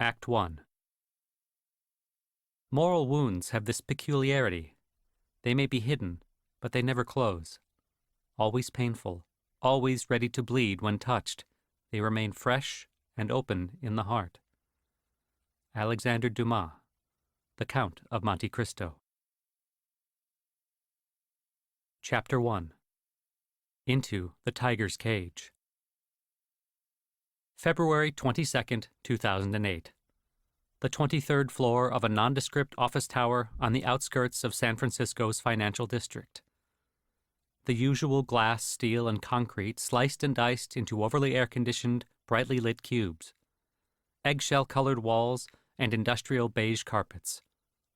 Act 1. Moral wounds have this peculiarity. They may be hidden, but they never close. Always painful, always ready to bleed when touched, they remain fresh and open in the heart. Alexander Dumas, The Count of Monte Cristo. Chapter 1. Into the Tiger's Cage. February 22, 2008. The 23rd floor of a nondescript office tower on the outskirts of San Francisco's financial district. The usual glass, steel, and concrete sliced and diced into overly air-conditioned, brightly lit cubes. Eggshell-colored walls and industrial beige carpets.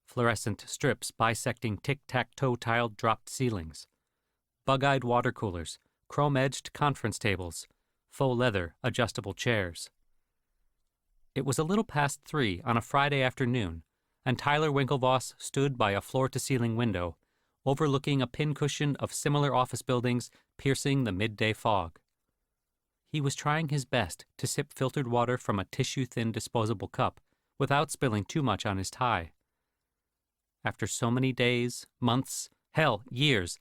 Fluorescent strips bisecting tic-tac-toe tiled dropped ceilings. Bug-eyed water coolers, chrome-edged conference tables, faux leather adjustable chairs. It was a little past 3 on a Friday afternoon, and Tyler Winklevoss stood by a floor-to-ceiling window, overlooking a pincushion of similar office buildings piercing the midday fog. He was trying his best to sip filtered water from a tissue-thin disposable cup without spilling too much on his tie. After so many days, months, hell, years,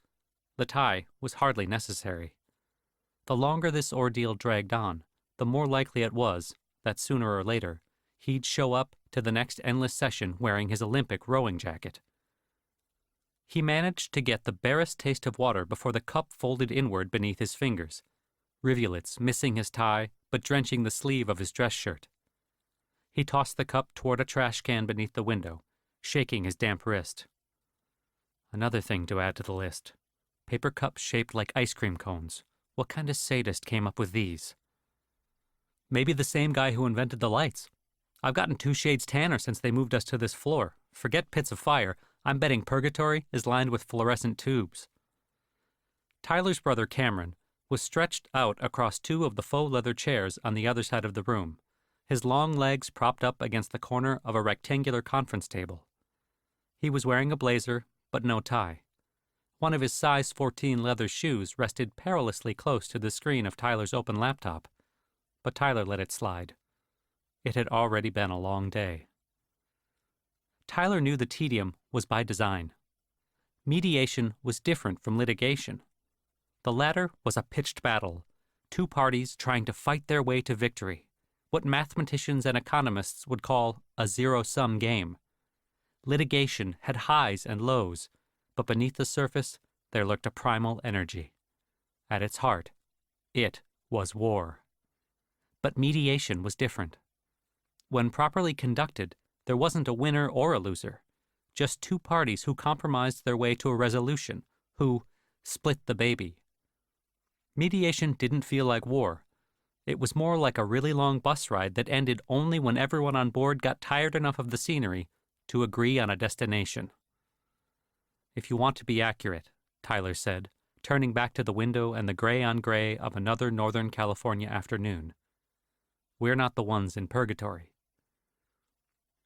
the tie was hardly necessary. The longer this ordeal dragged on, the more likely it was that sooner or later he'd show up to the next endless session wearing his Olympic rowing jacket. He managed to get the barest taste of water before the cup folded inward beneath his fingers, rivulets missing his tie but drenching the sleeve of his dress shirt. He tossed the cup toward a trash can beneath the window, shaking his damp wrist. Another thing to add to the list. Paper cups shaped like ice cream cones. What kind of sadist came up with these? Maybe the same guy who invented the lights. I've gotten 2 shades tanner since they moved us to this floor. Forget pits of fire. I'm betting purgatory is lined with fluorescent tubes. Tyler's brother Cameron was stretched out across 2 of the faux leather chairs on the other side of the room, his long legs propped up against the corner of a rectangular conference table. He was wearing a blazer, but no tie. One of his size 14 leather shoes rested perilously close to the screen of Tyler's open laptop, but Tyler let it slide. It had already been a long day. Tyler knew the tedium was by design. Mediation was different from litigation. The latter was a pitched battle, 2 parties trying to fight their way to victory, what mathematicians and economists would call a zero-sum game. Litigation had highs and lows, but beneath the surface there lurked a primal energy. At its heart, it was war. But mediation was different. When properly conducted, there wasn't a winner or a loser, just 2 parties who compromised their way to a resolution, who split the baby. Mediation didn't feel like war. It was more like a really long bus ride that ended only when everyone on board got tired enough of the scenery to agree on a destination. If you want to be accurate, Tyler said, turning back to the window and the gray-on-gray of another Northern California afternoon. We're not the ones in purgatory.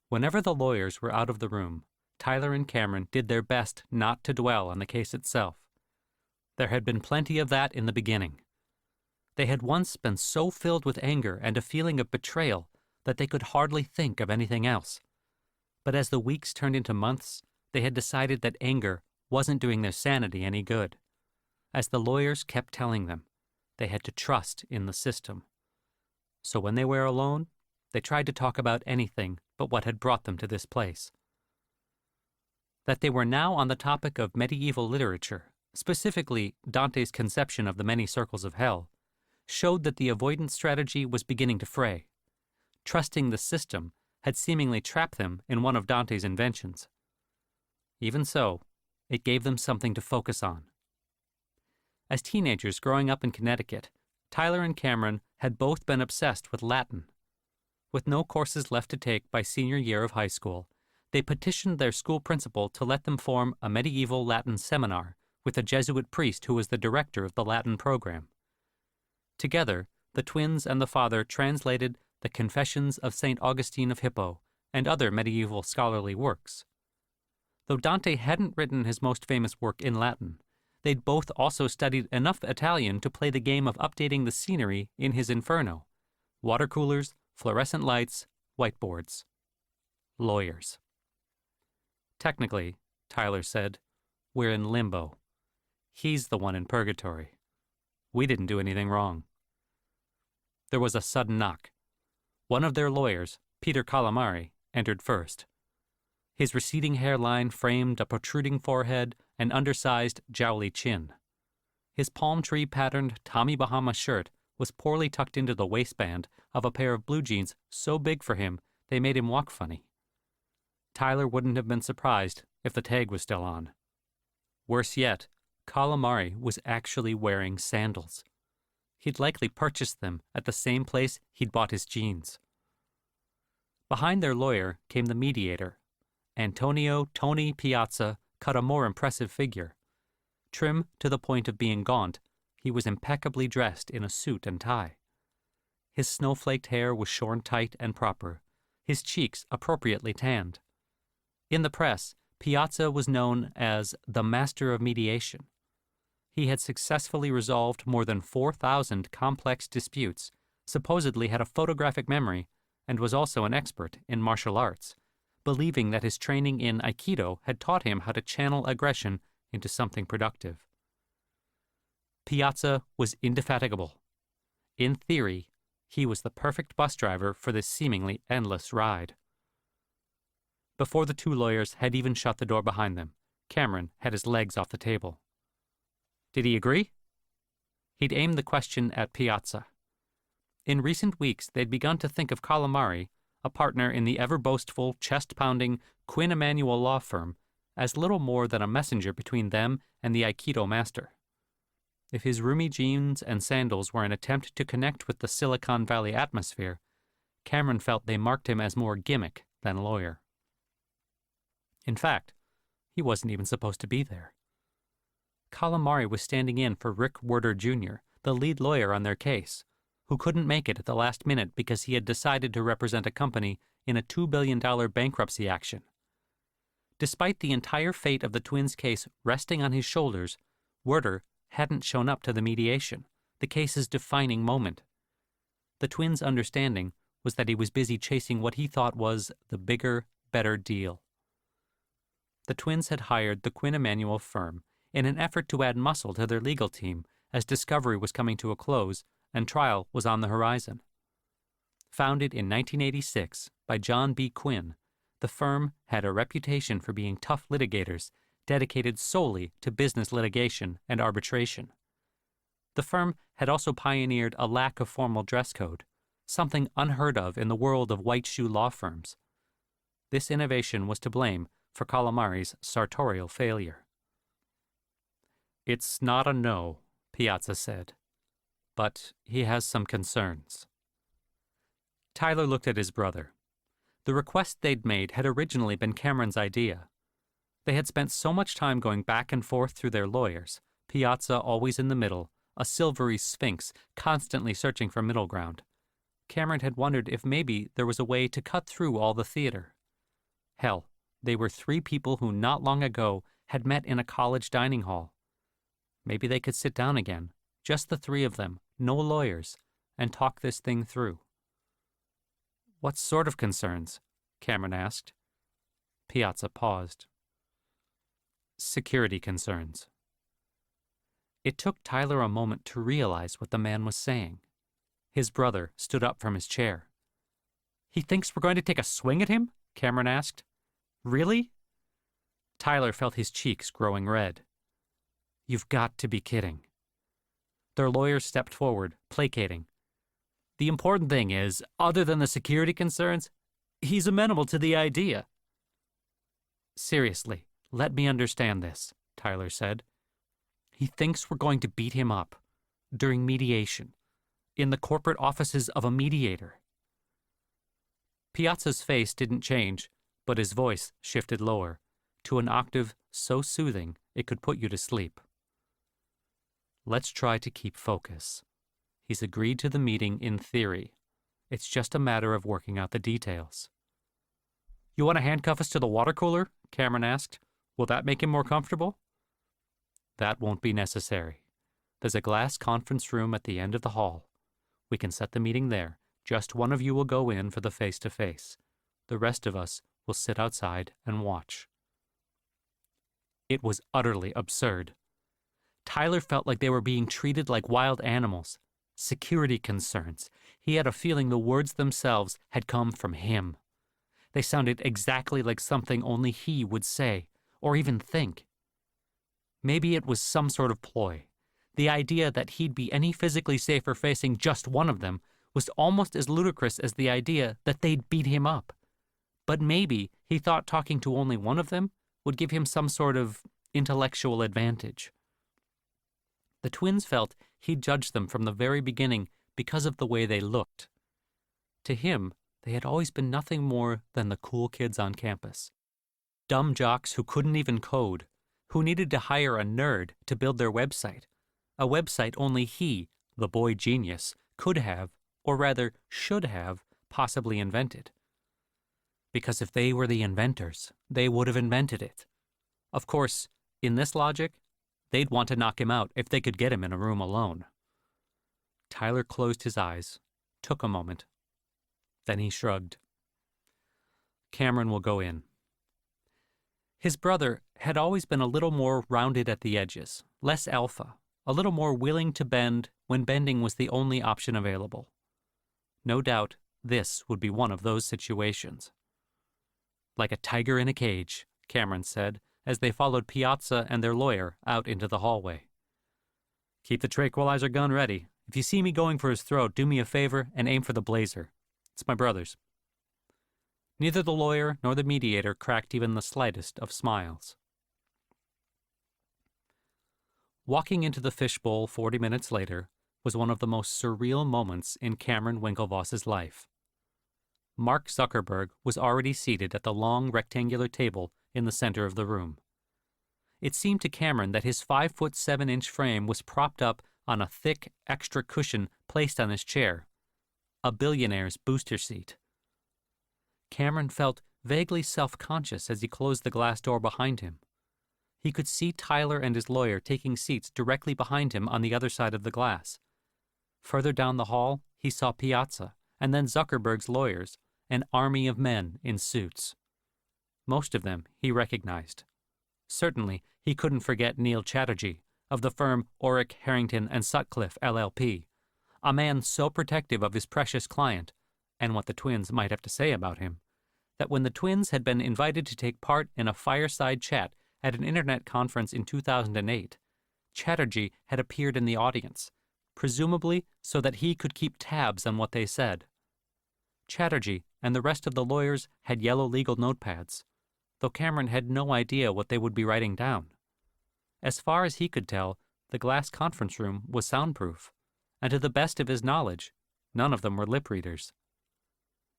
Whenever the lawyers were out of the room, Tyler and Cameron did their best not to dwell on the case itself. There had been plenty of that in the beginning. They had once been so filled with anger and a feeling of betrayal that they could hardly think of anything else. But as the weeks turned into months, they had decided that anger wasn't doing their sanity any good. As the lawyers kept telling them, they had to trust in the system. So when they were alone, they tried to talk about anything but what had brought them to this place. That they were now on the topic of medieval literature, specifically Dante's conception of the many circles of hell, showed that the avoidance strategy was beginning to fray. Trusting the system had seemingly trapped them in one of Dante's inventions. Even so, it gave them something to focus on. As teenagers growing up in Connecticut, Tyler and Cameron had both been obsessed with Latin. With no courses left to take by senior year of high school, they petitioned their school principal to let them form a medieval Latin seminar with a Jesuit priest who was the director of the Latin program. Together, the twins and the father translated the Confessions of St. Augustine of Hippo and other medieval scholarly works. Though Dante hadn't written his most famous work in Latin, they'd both also studied enough Italian to play the game of updating the scenery in his Inferno. Water coolers, fluorescent lights, whiteboards. Lawyers. Technically, Tyler said, we're in limbo. He's the one in purgatory. We didn't do anything wrong. There was a sudden knock. One of their lawyers, Peter Calamari, entered first. His receding hairline framed a protruding forehead and undersized, jowly chin. His palm tree-patterned Tommy Bahama shirt was poorly tucked into the waistband of a pair of blue jeans so big for him they made him walk funny. Tyler wouldn't have been surprised if the tag was still on. Worse yet, Calamari was actually wearing sandals. He'd likely purchased them at the same place he'd bought his jeans. Behind their lawyer came the mediator. Antonio Tony Piazza cut a more impressive figure. Trim to the point of being gaunt, he was impeccably dressed in a suit and tie. His snowflaked hair was shorn tight and proper, his cheeks appropriately tanned. In the press, Piazza was known as the Master of Mediation. He had successfully resolved more than 4,000 complex disputes, supposedly had a photographic memory, and was also an expert in martial arts, believing that his training in Aikido had taught him how to channel aggression into something productive. Piazza was indefatigable. In theory, he was the perfect bus driver for this seemingly endless ride. Before the two lawyers had even shut the door behind them, Cameron had his legs off the table. Did he agree? He'd aimed the question at Piazza. In recent weeks, they'd begun to think of Calamari, a partner in the ever-boastful, chest-pounding Quinn Emanuel law firm, as little more than a messenger between them and the Aikido master. If his roomy jeans and sandals were an attempt to connect with the Silicon Valley atmosphere, Cameron felt they marked him as more gimmick than lawyer. In fact, he wasn't even supposed to be there. Calamari was standing in for Rick Werder Jr., the lead lawyer on their case, who couldn't make it at the last minute because he had decided to represent a company in a $2 billion bankruptcy action. Despite the entire fate of the twins' case resting on his shoulders, Werder hadn't shown up to the mediation, the case's defining moment. The twins' understanding was that he was busy chasing what he thought was the bigger, better deal. The twins had hired the Quinn Emanuel firm in an effort to add muscle to their legal team as discovery was coming to a close and trial was on the horizon. Founded in 1986 by John B. Quinn, the firm had a reputation for being tough litigators dedicated solely to business litigation and arbitration. The firm had also pioneered a lack of formal dress code, something unheard of in the world of white shoe law firms. This innovation was to blame for Calamari's sartorial failure. It's not a no, Piazza said, but he has some concerns. Tyler looked at his brother. The request they'd made had originally been Cameron's idea. They had spent so much time going back and forth through their lawyers, Piazza always in the middle, a silvery sphinx constantly searching for middle ground. Cameron had wondered if maybe there was a way to cut through all the theater. Hell, they were three people who not long ago had met in a college dining hall. Maybe they could sit down again, just the three of them, no lawyers, and talk this thing through. What sort of concerns? Cameron asked. Piazza paused. Security concerns. It took Tyler a moment to realize what the man was saying. His brother stood up from his chair. He thinks we're going to take a swing at him? Cameron asked. Really? Tyler felt his cheeks growing red. You've got to be kidding. Their lawyer stepped forward, placating. The important thing is, other than the security concerns, he's amenable to the idea. Seriously, let me understand this, Tyler said. He thinks we're going to beat him up during mediation, in the corporate offices of a mediator. Piazza's face didn't change, but his voice shifted lower, to an octave so soothing it could put you to sleep. Let's try to keep focus. He's agreed to the meeting in theory. It's just a matter of working out the details. You want to handcuff us to the water cooler? Cameron asked. Will that make him more comfortable? That won't be necessary. There's a glass conference room at the end of the hall. We can set the meeting there, Just one of you will go in for the face-to-face. The rest of us will sit outside and watch. It was utterly absurd. Tyler felt like they were being treated like wild animals. Security concerns. He had a feeling the words themselves had come from him. They sounded exactly like something only he would say, or even think. Maybe it was some sort of ploy. The idea that he'd be any physically safer facing just one of them was almost as ludicrous as the idea that they'd beat him up. But maybe he thought talking to only one of them would give him some sort of intellectual advantage. The twins felt he'd judged them from the very beginning because of the way they looked. To him, they had always been nothing more than the cool kids on campus. Dumb jocks who couldn't even code, who needed to hire a nerd to build their website, a website only he, the boy genius, could have, or rather should have, possibly invented. Because if they were the inventors, they would have invented it. Of course, in this logic, they'd want to knock him out if they could get him in a room alone. Tyler closed his eyes, took a moment. Then he shrugged. Cameron will go in. His brother had always been a little more rounded at the edges, less alpha, a little more willing to bend when bending was the only option available. No doubt, this would be one of those situations. Like a tiger in a cage, Cameron said, as they followed Piazza and their lawyer out into the hallway. Keep the tranquilizer gun ready. If you see me going for his throat, do me a favor and aim for the blazer. It's my brother's. Neither the lawyer nor the mediator cracked even the slightest of smiles. Walking into the fishbowl 40 minutes later was one of the most surreal moments in Cameron Winklevoss's life. Mark Zuckerberg was already seated at the long rectangular table in the center of the room. It seemed to Cameron that his 5'7" frame was propped up on a thick, extra cushion placed on his chair, a billionaire's booster seat. Cameron felt vaguely self-conscious as he closed the glass door behind him. He could see Tyler and his lawyer taking seats directly behind him on the other side of the glass. Further down the hall, he saw Piazza, and then Zuckerberg's lawyers, an army of men in suits. Most of them he recognized. Certainly, he couldn't forget Neil Chatterjee, of the firm Orrick, Harrington and Sutcliffe, LLP, a man so protective of his precious client, and what the twins might have to say about him, that when the twins had been invited to take part in a fireside chat at an internet conference in 2008, Chatterjee had appeared in the audience, presumably so that he could keep tabs on what they said. Chatterjee and the rest of the lawyers had yellow legal notepads, though Cameron had no idea what they would be writing down. As far as he could tell, the glass conference room was soundproof, and to the best of his knowledge, none of them were lip readers.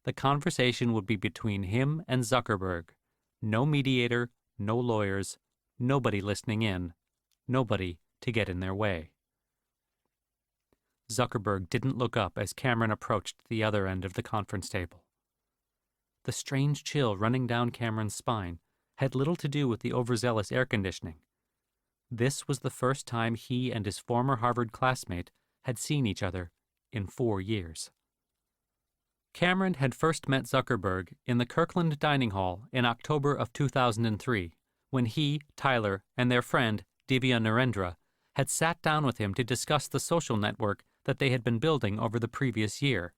The conversation would be between him and Zuckerberg. No mediator, no lawyers, nobody listening in, nobody to get in their way. Zuckerberg didn't look up as Cameron approached the other end of the conference table. The strange chill running down Cameron's spine had little to do with the overzealous air conditioning. This was the first time he and his former Harvard classmate had seen each other in 4 years. Cameron had first met Zuckerberg in the Kirkland Dining Hall in October of 2003, when he, Tyler, and their friend, Divya Narendra, had sat down with him to discuss the social network that they had been building over the previous year.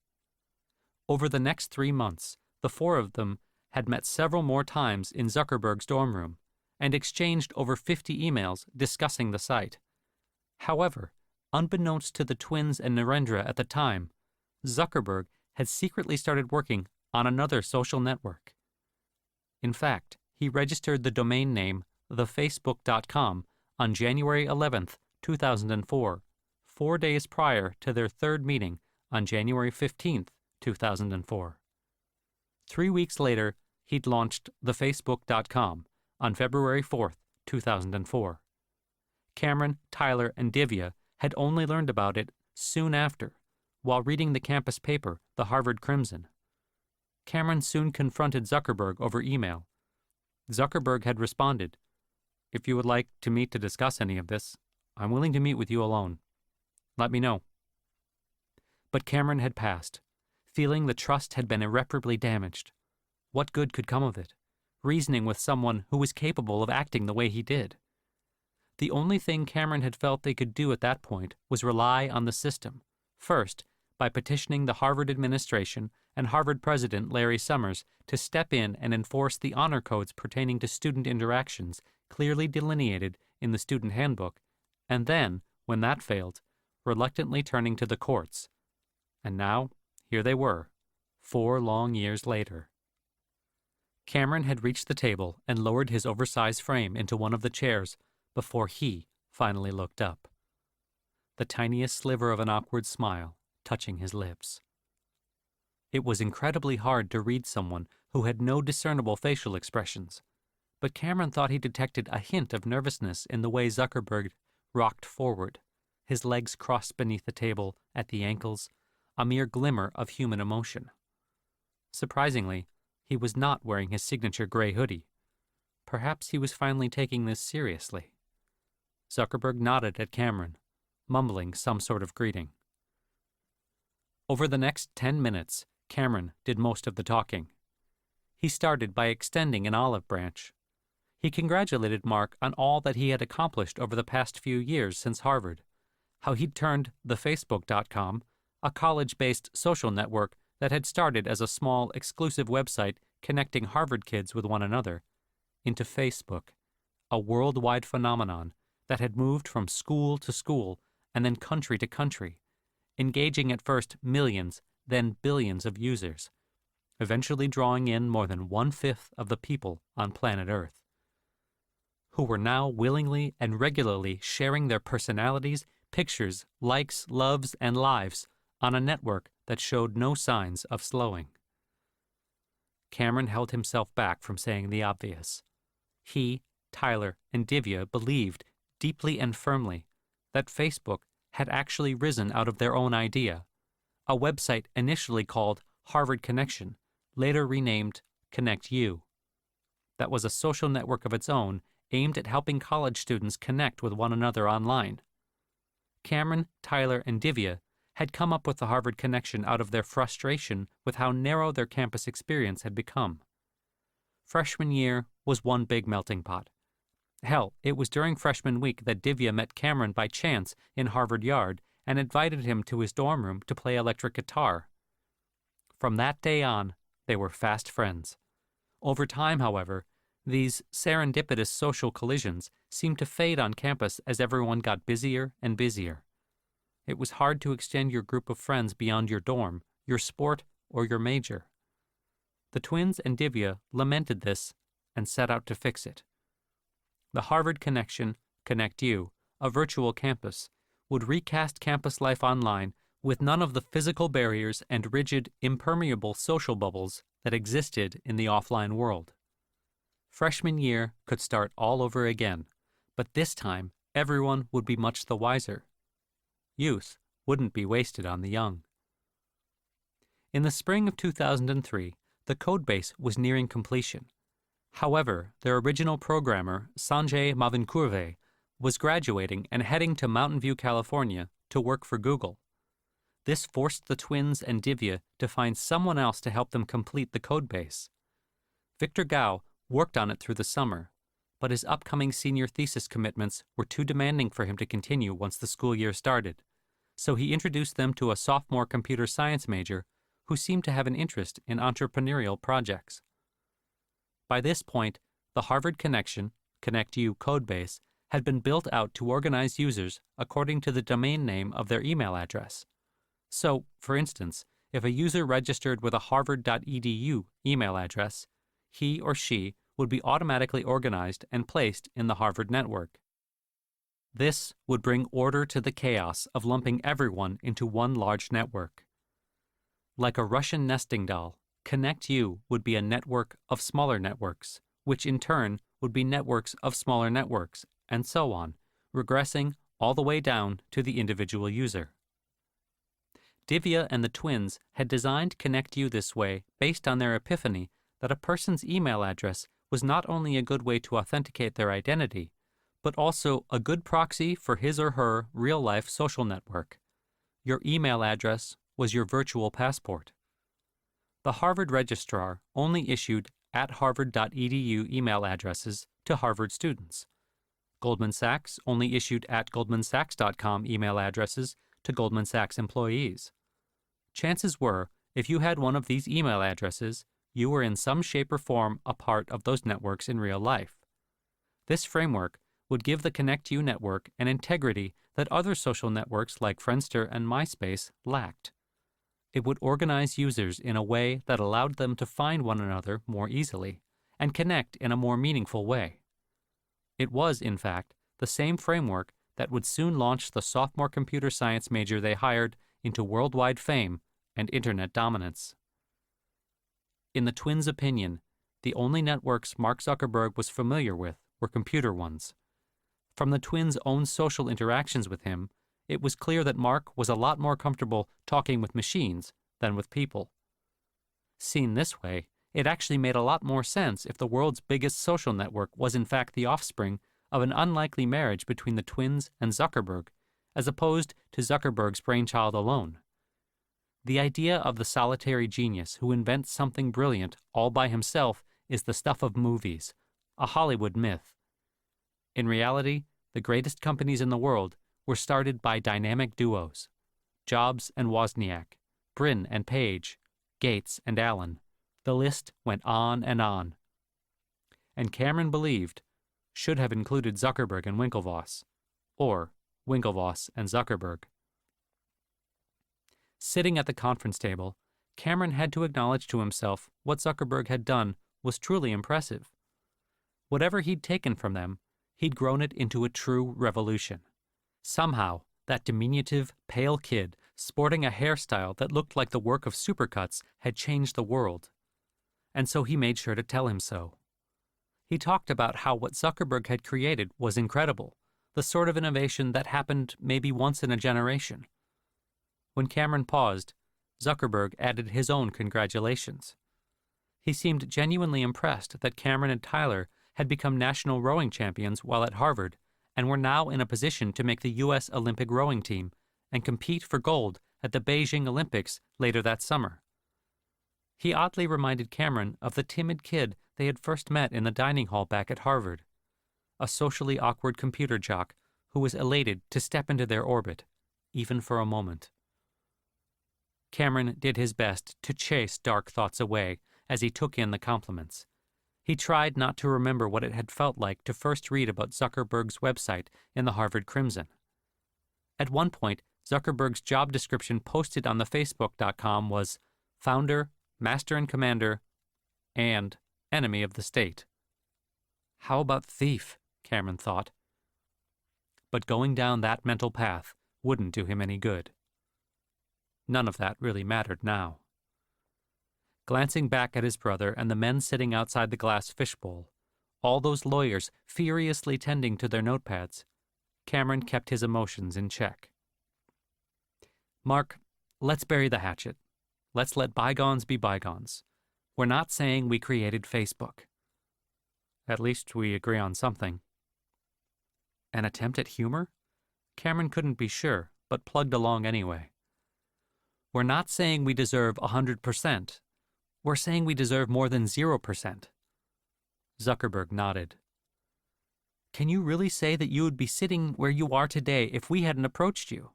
Over the next 3 months, the four of them had met several more times in Zuckerberg's dorm room and exchanged over 50 emails discussing the site. However, unbeknownst to the twins and Narendra at the time, Zuckerberg had secretly started working on another social network. In fact, he registered the domain name thefacebook.com on January 11th, 2004, 4 days prior to their third meeting on January 15th, 2004. 3 weeks later, he'd launched thefacebook.com on February 4th, 2004. Cameron, Tyler, and Divya had only learned about it soon after, while reading the campus paper, the Harvard Crimson. Cameron soon confronted Zuckerberg over email. Zuckerberg had responded, "If you would like to meet to discuss any of this, I'm willing to meet with you alone. Let me know." But Cameron had passed. feeling the trust had been irreparably damaged. What good could come of it? Reasoning with someone who was capable of acting the way he did. The only thing Cameron had felt they could do at that point was rely on the system. First, by petitioning the Harvard administration and Harvard president Larry Summers to step in and enforce the honor codes pertaining to student interactions clearly delineated in the student handbook, and then, when that failed, reluctantly turning to the courts. And now, here they were, 4 long years later. Cameron had reached the table and lowered his oversized frame into one of the chairs before he finally looked up. The tiniest sliver of an awkward smile touching his lips. It was incredibly hard to read someone who had no discernible facial expressions, but Cameron thought he detected a hint of nervousness in the way Zuckerberg rocked forward, his legs crossed beneath the table at the ankles, a mere glimmer of human emotion. Surprisingly, he was not wearing his signature gray hoodie. Perhaps he was finally taking this seriously. Zuckerberg nodded at Cameron, mumbling some sort of greeting. Over the next 10 minutes, Cameron did most of the talking. He started by extending an olive branch. He congratulated Mark on all that he had accomplished over the past few years since Harvard, how he'd turned thefacebook.com, a college-based social network that had started as a small, exclusive website connecting Harvard kids with one another, into Facebook, a worldwide phenomenon that had moved from school to school and then country to country, engaging at first millions, then billions of users, eventually drawing in more than 1/5 of the people on planet Earth, who were now willingly and regularly sharing their personalities, pictures, likes, loves, and lives on a network that showed no signs of slowing. Cameron held himself back from saying the obvious. He, Tyler, and Divya believed, deeply and firmly, that Facebook had actually risen out of their own idea, a website initially called Harvard Connection, later renamed Connect You. That was a social network of its own aimed at helping college students connect with one another online. Cameron, Tyler, and Divya had come up with the Harvard Connection out of their frustration with how narrow their campus experience had become. Freshman year was one big melting pot. Hell, it was during freshman week that Divya met Cameron by chance in Harvard Yard and invited him to his dorm room to play electric guitar. From that day on, they were fast friends. Over time, however, these serendipitous social collisions seemed to fade on campus as everyone got busier and busier. It was hard to extend your group of friends beyond your dorm, your sport, or your major. The twins and Divya lamented this and set out to fix it. The Harvard Connection, Connect You, a virtual campus, would recast campus life online with none of the physical barriers and rigid, impermeable social bubbles that existed in the offline world. Freshman year could start all over again, but this time everyone would be much the wiser. Youth wouldn't be wasted on the young. In the spring of 2003, the codebase was nearing completion. However, their original programmer, Sanjay Mavinkurve, was graduating and heading to Mountain View, California, to work for Google. This forced the twins and Divya to find someone else to help them complete the codebase. Victor Gao worked on it through the summer, but his upcoming senior thesis commitments were too demanding for him to continue once the school year started, so he introduced them to a sophomore computer science major who seemed to have an interest in entrepreneurial projects. By this point, the Harvard Connection, Connect You codebase had been built out to organize users according to the domain name of their email address. So, for instance, if a user registered with a harvard.edu email address, he or she would be automatically organized and placed in the Harvard network. This would bring order to the chaos of lumping everyone into one large network. Like a Russian nesting doll, Connect You would be a network of smaller networks, which in turn would be networks of smaller networks, and so on, regressing all the way down to the individual user. Divya and the twins had designed Connect You this way based on their epiphany that a person's email address was not only a good way to authenticate their identity, but also a good proxy for his or her real-life social network. Your email address was your virtual passport. The Harvard registrar only issued @harvard.edu email addresses to Harvard students. Goldman Sachs only issued @goldmansachs.com email addresses to Goldman Sachs employees. Chances were, if you had one of these email addresses, you were in some shape or form a part of those networks in real life. This framework would give the ConnectU network an integrity that other social networks like Friendster and MySpace lacked. It would organize users in a way that allowed them to find one another more easily and connect in a more meaningful way. It was, in fact, the same framework that would soon launch the sophomore computer science major they hired into worldwide fame and internet dominance. In the twins' opinion, the only networks Mark Zuckerberg was familiar with were computer ones. From the twins' own social interactions with him, it was clear that Mark was a lot more comfortable talking with machines than with people. Seen this way, it actually made a lot more sense if the world's biggest social network was in fact the offspring of an unlikely marriage between the twins and Zuckerberg, as opposed to Zuckerberg's brainchild alone. The idea of the solitary genius who invents something brilliant all by himself is the stuff of movies, a Hollywood myth. In reality, the greatest companies in the world were started by dynamic duos: Jobs and Wozniak, Brin and Page, Gates and Allen. The list went on. And Cameron believed should have included Zuckerberg and Winklevoss, or Winklevoss and Zuckerberg. Sitting at the conference table, Cameron had to acknowledge to himself what Zuckerberg had done was truly impressive. Whatever he'd taken from them, he'd grown it into a true revolution. Somehow, that diminutive, pale kid, sporting a hairstyle that looked like the work of supercuts, had changed the world. And so he made sure to tell him so. He talked about how what Zuckerberg had created was incredible, the sort of innovation that happened maybe once in a generation. When Cameron paused, Zuckerberg added his own congratulations. He seemed genuinely impressed that Cameron and Tyler had become national rowing champions while at Harvard and were now in a position to make the U.S. Olympic rowing team and compete for gold at the Beijing Olympics later that summer. He oddly reminded Cameron of the timid kid they had first met in the dining hall back at Harvard, a socially awkward computer jock who was elated to step into their orbit, even for a moment. Cameron did his best to chase dark thoughts away as he took in the compliments. He tried not to remember what it had felt like to first read about Zuckerberg's website in the Harvard Crimson. At one point, Zuckerberg's job description posted on the Facebook.com was founder, master and commander, and enemy of the state. How about thief? Cameron thought. But going down that mental path wouldn't do him any good. None of that really mattered now. Glancing back at his brother and the men sitting outside the glass fishbowl, all those lawyers furiously tending to their notepads, Cameron kept his emotions in check. Mark, let's bury the hatchet. Let's let bygones be bygones. We're not saying we created Facebook. At least we agree on something. An attempt at humor? Cameron couldn't be sure, but plugged along anyway. We're not saying we deserve 100%. We're saying we deserve more than 0%. Zuckerberg nodded. Can you really say that you would be sitting where you are today if we hadn't approached you?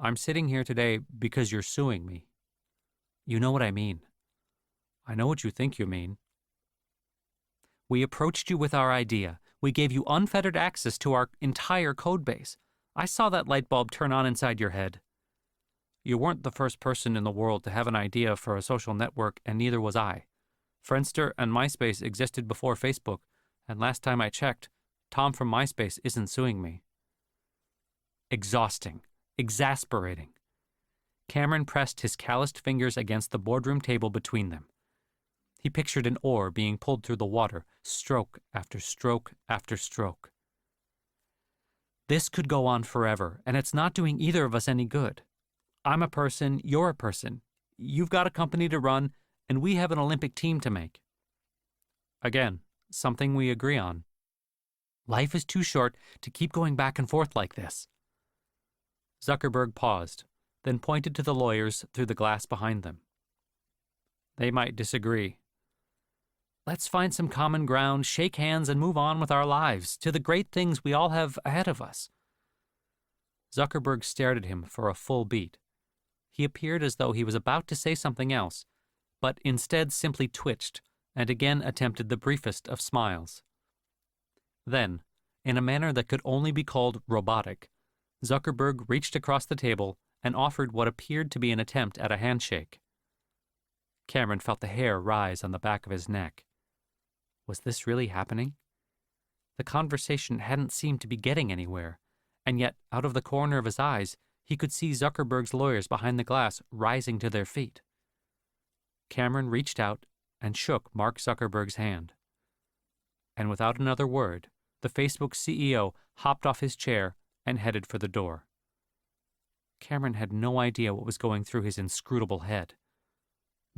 I'm sitting here today because you're suing me. You know what I mean. I know what you think you mean. We approached you with our idea. We gave you unfettered access to our entire code base. I saw that light bulb turn on inside your head. You weren't the first person in the world to have an idea for a social network, and neither was I. Friendster and MySpace existed before Facebook, and last time I checked, Tom from MySpace isn't suing me. Exhausting. Exasperating. Cameron pressed his calloused fingers against the boardroom table between them. He pictured an oar being pulled through the water, stroke after stroke after stroke. This could go on forever, and it's not doing either of us any good. I'm a person, you're a person. You've got a company to run, and we have an Olympic team to make. Again, something we agree on. Life is too short to keep going back and forth like this. Zuckerberg paused, then pointed to the lawyers through the glass behind them. They might disagree. Let's find some common ground, shake hands, and move on with our lives to the great things we all have ahead of us. Zuckerberg stared at him for a full beat. He appeared as though he was about to say something else, but instead simply twitched and again attempted the briefest of smiles. Then, in a manner that could only be called robotic, Zuckerberg reached across the table and offered what appeared to be an attempt at a handshake. Cameron felt the hair rise on the back of his neck. Was this really happening? The conversation hadn't seemed to be getting anywhere, and yet, out of the corner of his eyes, he could see Zuckerberg's lawyers behind the glass rising to their feet. Cameron reached out and shook Mark Zuckerberg's hand. And without another word, the Facebook CEO hopped off his chair and headed for the door. Cameron had no idea what was going through his inscrutable head.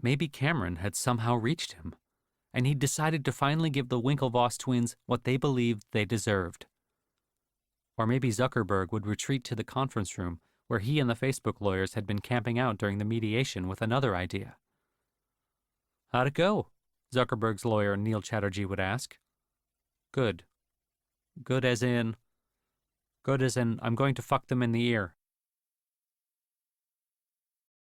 Maybe Cameron had somehow reached him, and he'd decided to finally give the Winklevoss twins what they believed they deserved. Or maybe Zuckerberg would retreat to the conference room where he and the Facebook lawyers had been camping out during the mediation with another idea. "How'd it go?" Zuckerberg's lawyer Neil Chatterjee would ask. Good. Good as in I'm going to fuck them in the ear."